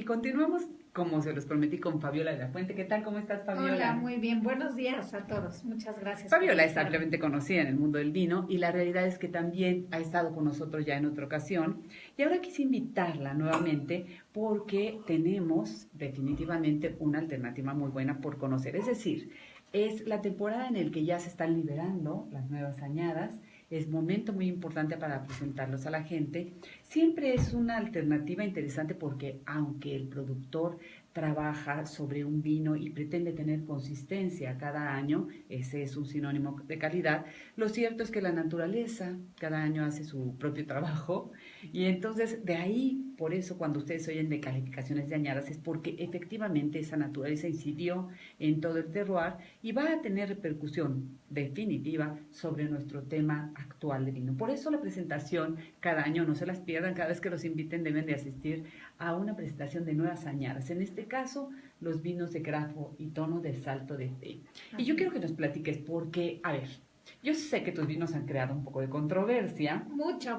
Y continuamos, como se los prometí, con Fabiola de la Fuente. ¿Qué tal? ¿Cómo estás, Fabiola? Hola, muy bien. Buenos días a todos. Muchas gracias. Fabiola es ampliamente conocida en el mundo del vino y la realidad es que también ha estado con nosotros ya en otra ocasión. Y ahora quise invitarla nuevamente porque tenemos definitivamente una alternativa muy buena por conocer. Es decir, es la temporada en la que ya se están liberando las nuevas añadas. Es momento muy importante para presentarlos a la gente. Siempre es una alternativa interesante porque aunque el productor trabaja sobre un vino y pretende tener consistencia cada año, ese es un sinónimo de calidad, lo cierto es que la naturaleza cada año hace su propio trabajo y entonces de ahí, por eso cuando ustedes oyen de calificaciones de añadas es porque efectivamente esa naturaleza incidió en todo el terroir y va a tener repercusión definitiva sobre nuestro tema actual de vino. Por eso la presentación cada año, no se las pierdan, cada vez que los inviten deben de asistir a una presentación de nuevas añadas. En este caso, los vinos de Grafo y Tono de Salto de Fe. Y yo quiero que nos platiques porque, a ver, yo sé que tus vinos han creado un poco de controversia. Mucha.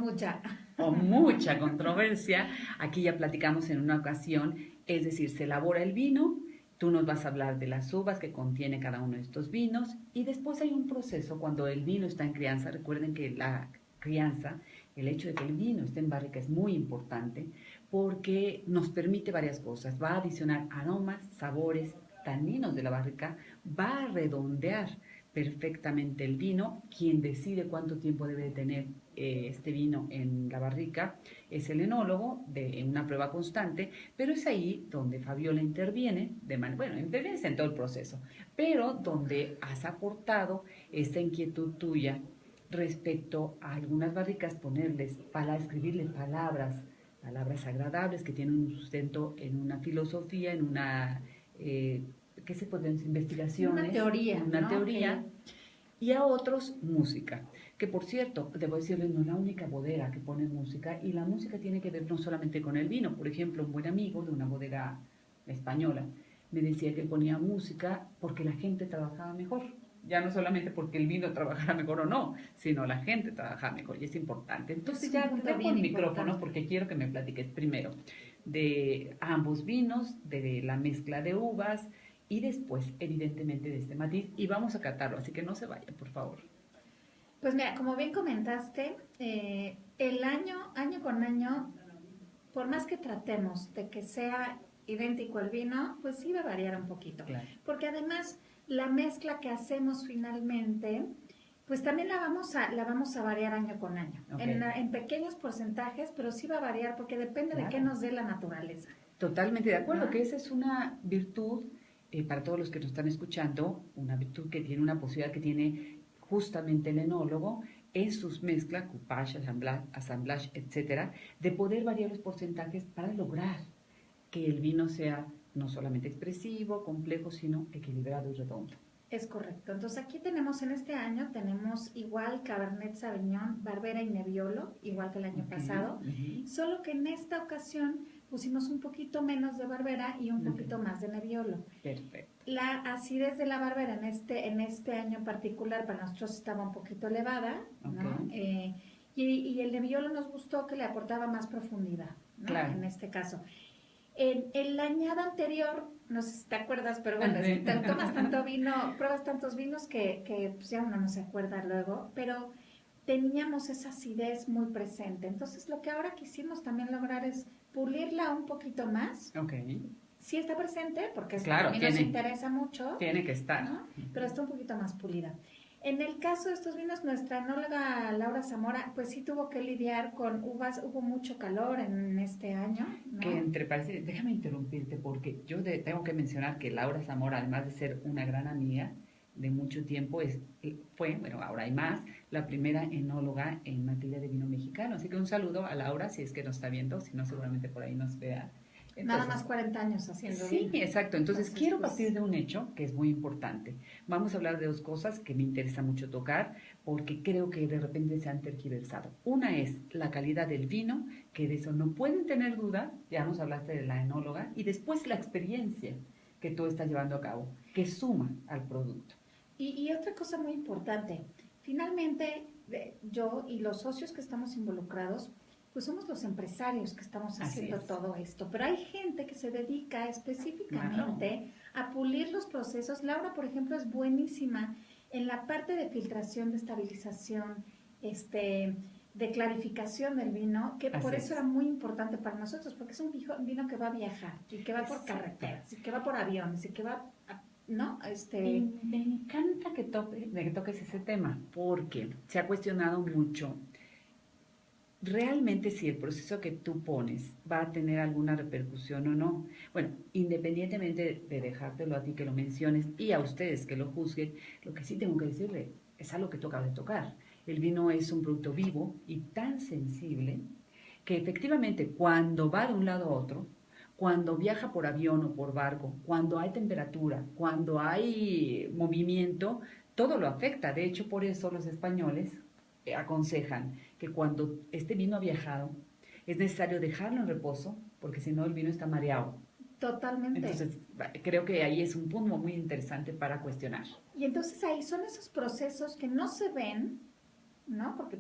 O mucha controversia. Aquí ya platicamos en una ocasión, es decir, se elabora el vino, tú nos vas a hablar de las uvas que contiene cada uno de estos vinos y después hay un proceso cuando el vino está en crianza. Recuerden que la crianza, el hecho de que el vino esté en barrica es muy importante porque nos permite varias cosas. Va a adicionar aromas, sabores, taninos de la barrica, va a redondear perfectamente el vino. Quien decide cuánto tiempo debe tener este vino en la barrica es el enólogo en una prueba constante, pero es ahí donde Fabiola interviene, interviene en todo el proceso, pero donde has aportado esta inquietud tuya respecto a algunas barricas, escribirle palabras agradables que tienen un sustento en una filosofía, en una, ¿qué se pueden decir? Investigaciones, teoría, una ¿no? teoría, y a otros música. Que por cierto, debo decirles, no es la única bodega que pone música, y la música tiene que ver no solamente con el vino. Por ejemplo, un buen amigo de una bodega española me decía que ponía música porque la gente trabajaba mejor. Ya no solamente porque el vino trabajara mejor o no, sino la gente trabajaba mejor y es importante. Entonces ya te dejo el micrófono porque quiero que me platiques primero de ambos vinos, de la mezcla de uvas y después, evidentemente, de este matiz y vamos a catarlo, así que no se vayan, por favor. Pues mira, como bien comentaste, el año con año, por más que tratemos de que sea idéntico el vino, pues sí va a variar un poquito. Claro. Porque además la mezcla que hacemos finalmente, pues también la vamos a variar año con año. Okay. En pequeños porcentajes, pero sí va a variar porque depende de qué nos dé la naturaleza. Totalmente de acuerdo, que esa es una virtud para todos los que nos están escuchando, una virtud que tiene una posibilidad que tiene justamente el enólogo en sus mezclas, coupage, assemblage, etcétera, de poder variar los porcentajes para lograr que el vino sea no solamente expresivo, complejo, sino equilibrado y redondo. Es correcto. Entonces aquí tenemos, en este año, tenemos igual Cabernet Sauvignon, Barbera y Nebbiolo, igual que el año pasado, solo que en esta ocasión pusimos un poquito menos de Barbera y un poquito más de Nebbiolo. Perfecto. La acidez de la Barbera en este año en particular para nosotros estaba un poquito elevada, ¿no? Y el Nebbiolo nos gustó que le aportaba más profundidad, ¿no? Claro. En este caso. En la añada anterior, no sé si te acuerdas, pero bueno, es que te tomas tanto vino, pruebas tantos vinos que pues ya uno no se acuerda luego, pero teníamos esa acidez muy presente. Entonces lo que ahora quisimos también lograr es pulirla un poquito más. Okay. Sí está presente, porque claro, a mí nos interesa mucho. Tiene que estar. ¿No? Pero está un poquito más pulida. En el caso de estos vinos, nuestra enóloga Laura Zamora, pues sí tuvo que lidiar con uvas, hubo mucho calor en este año, ¿no? Que entre paréntesis, déjame interrumpirte porque yo tengo que mencionar que Laura Zamora, además de ser una gran amiga de mucho tiempo, ahora hay más, la primera enóloga en materia de vino mexicano. Así que un saludo a Laura, si es que nos está viendo, si no seguramente por ahí nos vea. Entonces, nada más 40 años haciendo vino. Sí, exacto. Entonces quiero partir de un hecho que es muy importante. Vamos a hablar de dos cosas que me interesa mucho tocar porque creo que de repente se han tergiversado. Una es la calidad del vino, que de eso no pueden tener duda, ya nos hablaste de la enóloga, y después la experiencia que tú estás llevando a cabo, que suma al producto. Y otra cosa muy importante, finalmente yo y los socios que estamos involucrados, pues somos los empresarios que estamos haciendo todo esto. Pero hay gente que se dedica específicamente a pulir los procesos. Laura, por ejemplo, es buenísima en la parte de filtración, de estabilización, de clarificación del vino, que por eso era muy importante para nosotros, porque es un vino que va a viajar, y que va por carreteras, y que va por aviones, y que va, ¿no? Y me encanta que toques ese tema, porque se ha cuestionado mucho realmente si el proceso que tú pones va a tener alguna repercusión o no. Bueno, independientemente de dejártelo a ti que lo menciones y a ustedes que lo juzguen, lo que sí tengo que decirle es algo que tú acabas de tocar. El vino es un producto vivo y tan sensible que efectivamente cuando va de un lado a otro, cuando viaja por avión o por barco, cuando hay temperatura, cuando hay movimiento, todo lo afecta. De hecho, por eso los españoles aconsejan que cuando este vino ha viajado, es necesario dejarlo en reposo, porque si no el vino está mareado. Totalmente. Entonces, creo que ahí es un punto muy interesante para cuestionar. Y entonces ahí son esos procesos que no se ven, ¿no? Porque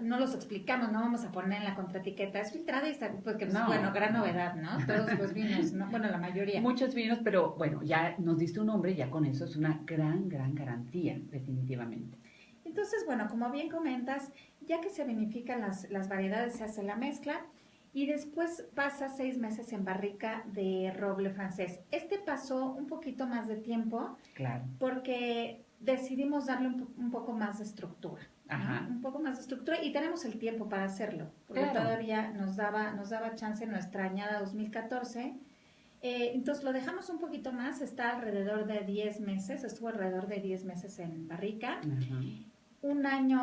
no los explicamos, no vamos a poner en la contraetiqueta, es filtrada y porque, pues, bueno, gran novedad, ¿no? Todos los vinos, ¿no? Bueno, la mayoría. Muchos vinos, pero bueno, ya nos diste un nombre, ya con eso es una gran garantía, definitivamente. Entonces, bueno, como bien comentas, ya que se vinifican las variedades, se hace la mezcla y después pasa 6 meses en barrica de roble francés. Pasó un poquito más de tiempo, claro, porque decidimos darle un poco más de estructura. Ajá. Un poco más de estructura y tenemos el tiempo para hacerlo, porque todavía nos daba chance nuestra añada 2014. Entonces lo dejamos un poquito más, está alrededor de 10 meses, estuvo alrededor de 10 meses en barrica. Ajá. Un año,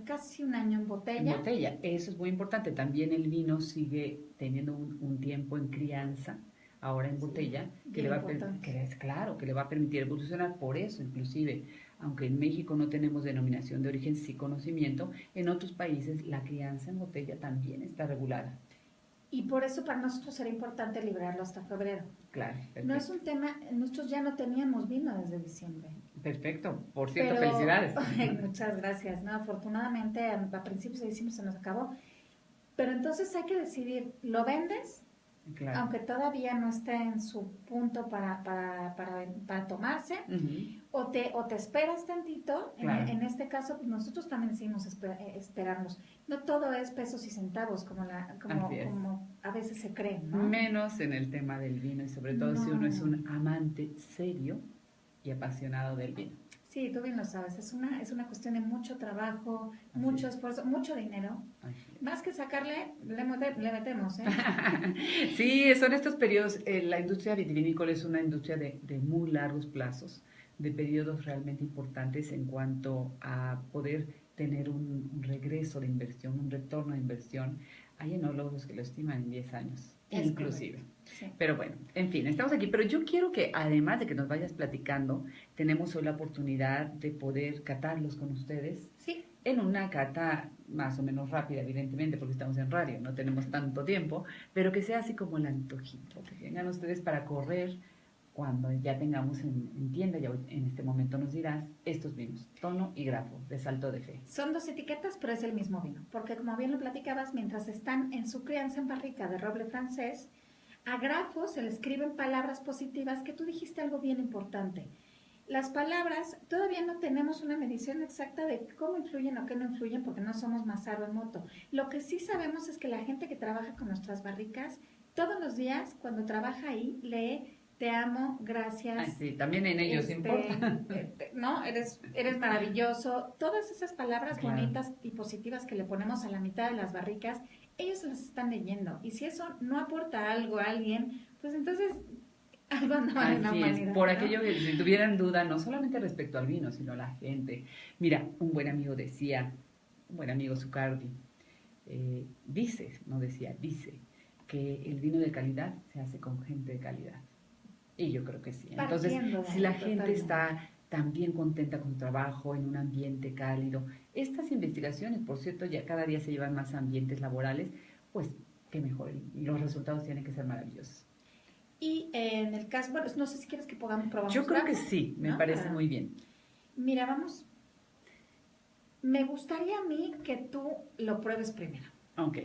casi un año en botella. En botella, eso es muy importante. También el vino sigue teniendo un tiempo en crianza, ahora en botella, que le va a permitir evolucionar. Por eso, inclusive, aunque en México no tenemos denominación de origen, sí conocimiento, en otros países la crianza en botella también está regulada. Y por eso para nosotros era importante librarlo hasta febrero. Claro. Perfecto. No es un tema, nosotros ya no teníamos vino desde diciembre. Perfecto, por cierto, felicidades. Muchas gracias, ¿no? Afortunadamente a principios de diciembre se nos acabó. Pero entonces hay que decidir, ¿lo vendes? Claro. Aunque todavía no esté en su punto para tomarse, o te esperas tantito. Claro. En este caso, pues nosotros también decidimos esperarnos. No todo es pesos y centavos, como a veces se cree, ¿no? Menos en el tema del vino, y sobre todo si uno es un amante serio y apasionado del vino. Sí, tú bien lo sabes, es una cuestión de mucho trabajo, mucho esfuerzo, mucho dinero. Más que sacarle, le metemos, ¿eh? Sí, son estos periodos. La industria vitivinícola es una industria de muy largos plazos, de periodos realmente importantes en cuanto a poder tener un regreso de inversión, un retorno de inversión. Hay enólogos que lo estiman en 10 años, inclusive. Sí. Pero bueno, en fin, estamos aquí. Pero yo quiero que, además de que nos vayas platicando, tenemos hoy la oportunidad de poder catarlos con ustedes. Sí. En una cata más o menos rápida, evidentemente, porque estamos en radio, no tenemos tanto tiempo, pero que sea así como el antojito, que vengan ustedes para correr cuando ya tengamos en tienda, ya en este momento nos dirás, estos vinos, tono y grafo, de Salto de Fe. Son 2 etiquetas, pero es el mismo vino, porque como bien lo platicabas, mientras están en su crianza en barrica de roble francés, a grafo se le escriben palabras positivas, que tú dijiste algo bien importante. Las palabras, todavía no tenemos una medición exacta de cómo influyen o qué no influyen, porque no somos Masaru Emoto. Lo que sí sabemos es que la gente que trabaja con nuestras barricas, todos los días, cuando trabaja ahí, lee te amo, gracias. Ay, sí, también en ellos importa. ¿No? Eres maravilloso. Todas esas palabras bonitas y positivas que le ponemos a la mitad de las barricas, ellos las están leyendo. Y si eso no aporta algo a alguien, pues entonces algo andaba en la humanidad. Por aquello que si tuvieran duda, no solamente respecto al vino, sino a la gente. Mira, un buen amigo decía, un buen amigo Zucardi, dice que el vino de calidad se hace con gente de calidad. Y yo creo que sí. Entonces, si la gente está también contenta con su trabajo, en un ambiente cálido, estas investigaciones, por cierto, ya cada día se llevan más ambientes laborales, pues qué mejor, los resultados tienen que ser maravillosos. Y en el caso, bueno, no sé si quieres que probamos. Yo creo que sí, me parece muy bien. Mira, vamos, me gustaría a mí que tú lo pruebes primero. Ok.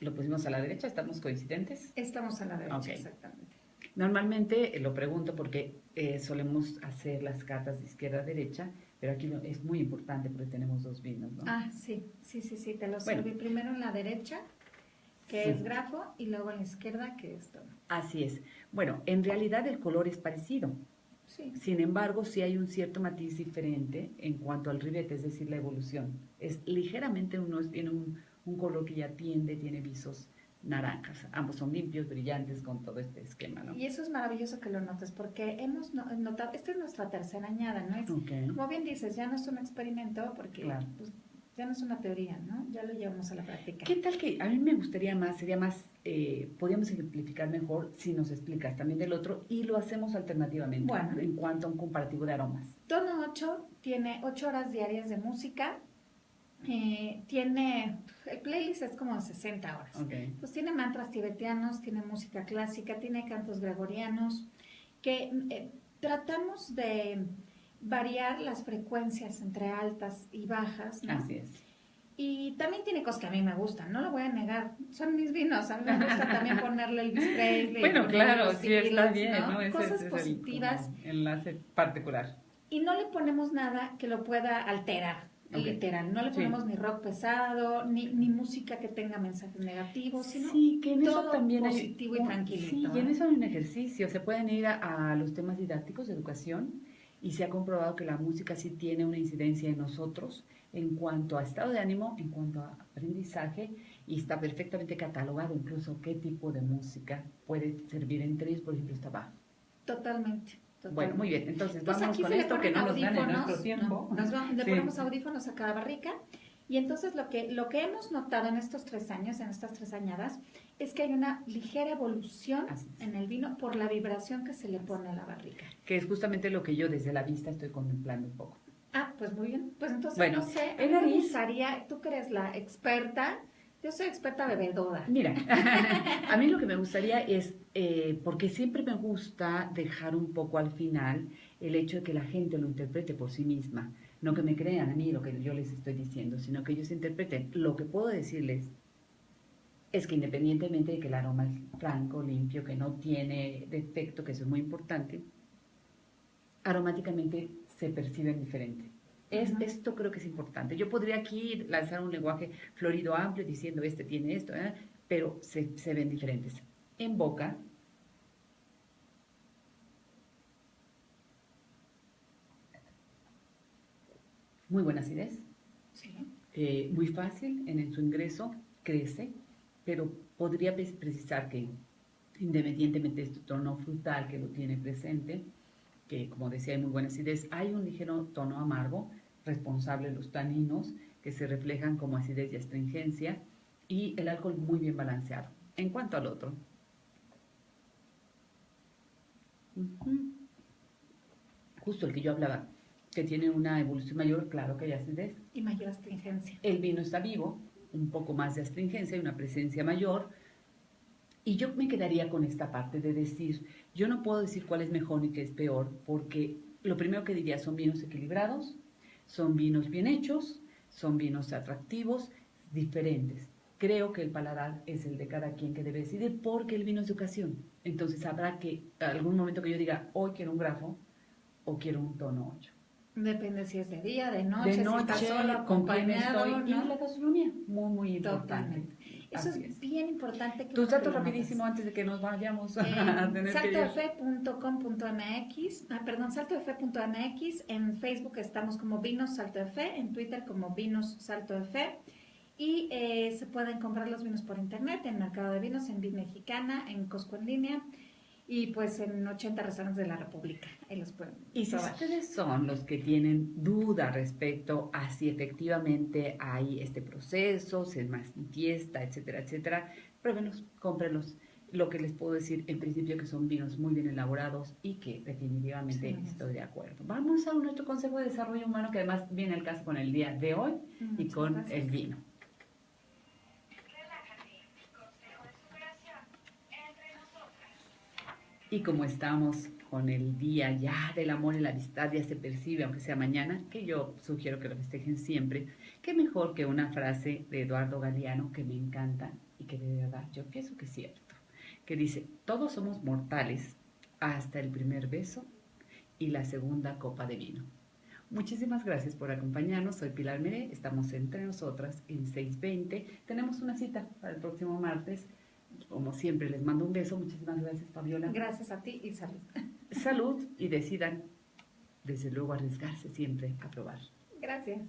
lo pusimos a la derecha, ¿estamos coincidentes? Estamos a la derecha, Okay. exactamente. Normalmente lo pregunto porque solemos hacer las cartas de izquierda a derecha, pero aquí es muy importante porque tenemos dos vinos, ¿no? Sí, te lo serví primero en la derecha, que es grafo, y luego en la izquierda, que es tono. Así es. Bueno, en realidad el color es parecido. Sí. Sin embargo, sí hay un cierto matiz diferente en cuanto al ribete, es decir, la evolución. Es ligeramente tiene un color que ya tiene visos naranjas. Ambos son limpios, brillantes, con todo este esquema, ¿no? Y eso es maravilloso que lo notes, porque hemos notado, esta es nuestra tercera añada, ¿no? Es, como bien dices, ya no es un experimento, porque pues, ya no es una teoría, ¿no? Ya lo llevamos a la práctica. ¿Qué tal que a mí me gustaría más, sería más, podríamos ejemplificar mejor si nos explicas también del otro y lo hacemos alternativamente, bueno, en cuanto a un comparativo de aromas? Tono 8 tiene 8 horas diarias de música. El playlist es como 60 horas. Okay. Pues tiene mantras tibetanos, tiene música clásica, tiene cantos gregorianos, que tratamos de variar las frecuencias entre altas y bajas, ¿no? Así es. Y también tiene cosas que a mí me gustan, no lo voy a negar, son mis vinos, a mí me gusta también ponerle Elvis Presley. Bueno, claro, sí, está bien, ¿no? Cosas positivas. El enlace particular. Y no le ponemos nada que lo pueda alterar. Literal, no le ponemos ni rock pesado, ni música que tenga mensajes negativos, sino que en todo eso también positivo y tranquilito. Sí, y en eso hay un ejercicio, se pueden ir a los temas didácticos de educación y se ha comprobado que la música sí tiene una incidencia en nosotros en cuanto a estado de ánimo, en cuanto a aprendizaje, y está perfectamente catalogado incluso qué tipo de música puede servir entre ellos, por ejemplo, está bajo. Totalmente. Bueno, muy bien, entonces vamos con esto que no nos gane nuestro tiempo. Le ponemos audífonos a cada barrica, y entonces lo que hemos notado en estos 3 años, en estas 3 añadas, es que hay una ligera evolución en el vino por la vibración que se le pone a la barrica. Que es justamente lo que yo desde la vista estoy contemplando un poco. Pues muy bien, pues entonces bueno, no sé, a mí me gustaría, tú que eres la experta, yo soy experta bebedora. Mira, a mí lo que me gustaría es, porque siempre me gusta dejar un poco al final el hecho de que la gente lo interprete por sí misma, no que me crean a mí lo que yo les estoy diciendo, sino que ellos interpreten. Lo que puedo decirles es que independientemente de que el aroma es franco, limpio, que no tiene defecto, que eso es muy importante, aromáticamente se perciben diferente. Esto creo que es importante. Yo podría aquí lanzar un lenguaje florido amplio diciendo este tiene esto, pero se ven diferentes. En boca, muy buena acidez, muy fácil en su ingreso, crece, pero podría precisar que independientemente de este tono frutal que lo tiene presente, que como decía hay muy buena acidez, hay un ligero tono amargo, responsable de los taninos, que se reflejan como acidez y astringencia, y el alcohol muy bien balanceado. En cuanto al otro, justo el que yo hablaba, que tiene una evolución mayor, claro que hay acidez. Y mayor astringencia. El vino está vivo, un poco más de astringencia y una presencia mayor. Y yo me quedaría con esta parte de decir, yo no puedo decir cuál es mejor ni qué es peor, porque lo primero que diría son vinos equilibrados, son vinos bien hechos, son vinos atractivos, diferentes. Creo que el paladar es el de cada quien que debe decidir, porque el vino es de ocasión. Entonces habrá que, algún momento que yo diga, hoy quiero un grafo o quiero un tono 8. Depende si es de día, de noche, si está solo, acompañado, ¿no? Y la gastronomía, muy importante. Totalmente. Eso es bien importante. Que tus datos rapidísimo antes de que nos vayamos a tener saltofe.com.mx, saltofe.mx, en Facebook estamos como Vinos Salto de Fe, en Twitter como Vinos Salto de Fe, y se pueden comprar los vinos por internet, en Mercado de Vinos, en Vid Mexicana, en Costco en línea, y pues en 80 restaurantes de la República. Ahí los pueden y si ustedes son los que tienen duda respecto a si efectivamente hay este proceso, si es más fiesta, etcétera, etcétera, pruébenlos, cómprenlos. Lo que les puedo decir en principio que son vinos muy bien elaborados y que definitivamente estoy de acuerdo. Vamos a nuestro consejo de desarrollo humano, que además viene al caso con el día de hoy y con el vino. Y como estamos con el día ya del amor y la amistad, ya se percibe, aunque sea mañana, que yo sugiero que lo festejen siempre, qué mejor que una frase de Eduardo Galeano que me encanta y que de verdad yo pienso que es cierto, que dice, todos somos mortales hasta el primer beso y la segunda copa de vino. Muchísimas gracias por acompañarnos. Soy Pilar Meré. Estamos entre nosotras en 6:20. Tenemos una cita para el próximo martes. Como siempre, les mando un beso. Muchísimas gracias, Fabiola. Gracias a ti y salud. Salud y decidan, desde luego, arriesgarse siempre a probar. Gracias.